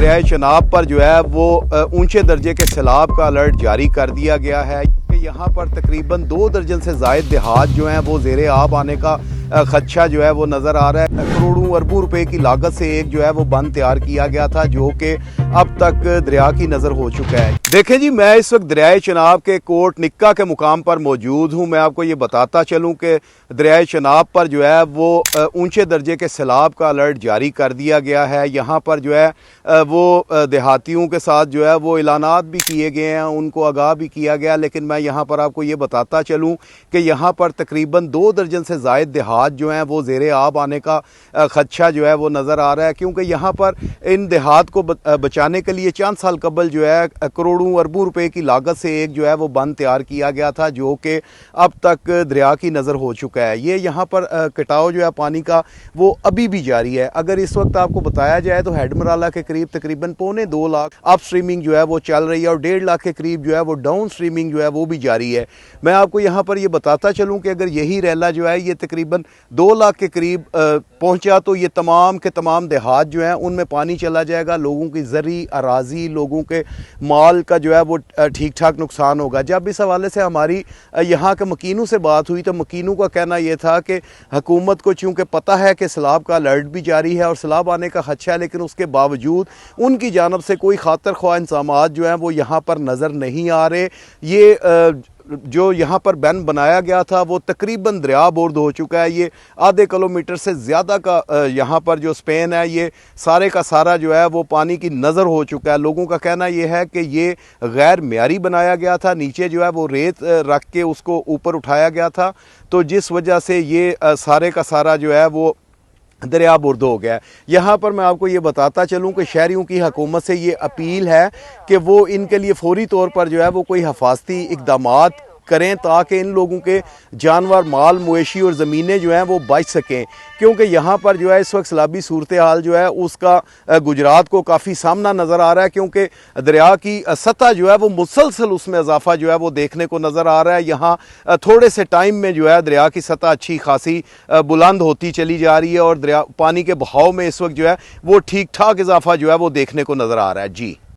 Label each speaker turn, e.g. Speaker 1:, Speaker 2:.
Speaker 1: دریائے چناب پر جو ہے وہ اونچے درجے کے سیلاب کا الرٹ جاری کر دیا گیا ہے کہ یہاں پر تقریباً 2 درجن سے زائد دیہات جو ہیں وہ زیر آب آنے کا خدشہ جو ہے وہ نظر آ رہا ہے۔ کروڑوں اربوں روپے کی لاگت سے ایک جو ہے وہ بند تیار کیا گیا تھا جو کہ اب تک دریا کی نظر ہو چکا ہے۔ دیکھیں جی، میں اس وقت دریائے چناب کے کوٹ نکا کے مقام پر موجود ہوں۔ میں آپ کو یہ بتاتا چلوں کہ دریائے چناب پر جو ہے وہ اونچے درجے کے سیلاب کا الرٹ جاری کر دیا گیا ہے۔ یہاں پر جو ہے وہ دیہاتیوں کے ساتھ جو ہے وہ اعلانات بھی کیے گئے ہیں، ان کو آگاہ بھی کیا گیا، لیکن میں یہاں پر آپ کو یہ بتاتا چلوں کہ یہاں پر تقریباً 2 درجن سے زائد دیہات جو ہیں وہ زیر آب آنے کا خدشہ جو ہے وہ نظر آ رہا ہے، کیونکہ یہاں پر ان دیہات کو بچانے کے لیے چند سال قبل جو ہے کروڑوں اربوں روپے کی لاگت سے ایک جو ہے وہ بند تیار کیا گیا تھا جو کہ اب تک دریا کی نظر ہو چکا ہے۔ یہ یہاں پر کٹاؤ جو ہے پانی کا وہ ابھی بھی جاری ہے۔ اگر اس وقت آپ کو بتایا جائے تو ہیڈ مرالہ کے قریب تقریباً 2.25 لاکھ اپ سٹریمنگ جو ہے وہ چل رہی ہے اور 1.5 لاکھ کے قریب جو ہے وہ ڈاؤن سٹریمنگ جو ہے وہ بھی جاری ہے۔ میں آپ کو یہاں پر یہ بتاتا چلوں کہ اگر یہی ریلا جو ہے یہ تقریباً 2 لاکھ کے قریب پہنچا تو یہ تمام کے تمام دیہات جو ہیں ان میں پانی چلا جائے گا، لوگوں کی زرعی اراضی، لوگوں کے مال کا جو ہے وہ ٹھیک ٹھاک نقصان ہوگا۔ جب اس حوالے سے ہماری یہاں کے مکینوں سے بات ہوئی تو مکینوں کا کہنا یہ تھا کہ حکومت کو چونکہ پتہ ہے کہ سیلاب کا الرٹ بھی جاری ہے اور سیلاب آنے کا خدشہ ہے، لیکن اس کے باوجود ان کی جانب سے کوئی خاطر خواہ انتظامات جو ہیں وہ یہاں پر نظر نہیں آ رہے۔ یہ جو یہاں پر بین بنایا گیا تھا وہ تقریباً دریا بورد ہو چکا ہے۔ یہ آدھے کلومیٹر سے زیادہ کا یہاں پر جو سپین ہے یہ سارے کا سارا جو ہے وہ پانی کی نظر ہو چکا ہے۔ لوگوں کا کہنا یہ ہے کہ یہ غیر معیاری بنایا گیا تھا، نیچے جو ہے وہ ریت رکھ کے اس کو اوپر اٹھایا گیا تھا، تو جس وجہ سے یہ سارے کا سارا جو ہے وہ دریا برد ہو گیا ہے۔ یہاں پر میں آپ کو یہ بتاتا چلوں کہ شہریوں کی حکومت سے یہ اپیل ہے کہ وہ ان کے لیے فوری طور پر جو ہے وہ کوئی حفاظتی اقدامات کریں تاکہ ان لوگوں کے جانور، مال، مویشی اور زمینیں جو ہیں وہ بچ سکیں، کیونکہ یہاں پر جو ہے اس وقت سیلابی صورتحال جو ہے اس کا گجرات کو کافی سامنا نظر آ رہا ہے، کیونکہ دریا کی سطح جو ہے وہ مسلسل اس میں اضافہ جو ہے وہ دیکھنے کو نظر آ رہا ہے۔ یہاں تھوڑے سے ٹائم میں جو ہے دریا کی سطح اچھی خاصی بلند ہوتی چلی جا رہی ہے اور دریا پانی کے بہاؤ میں اس وقت جو ہے وہ ٹھیک ٹھاک اضافہ جو ہے وہ دیکھنے کو نظر آ رہا ہے۔ جی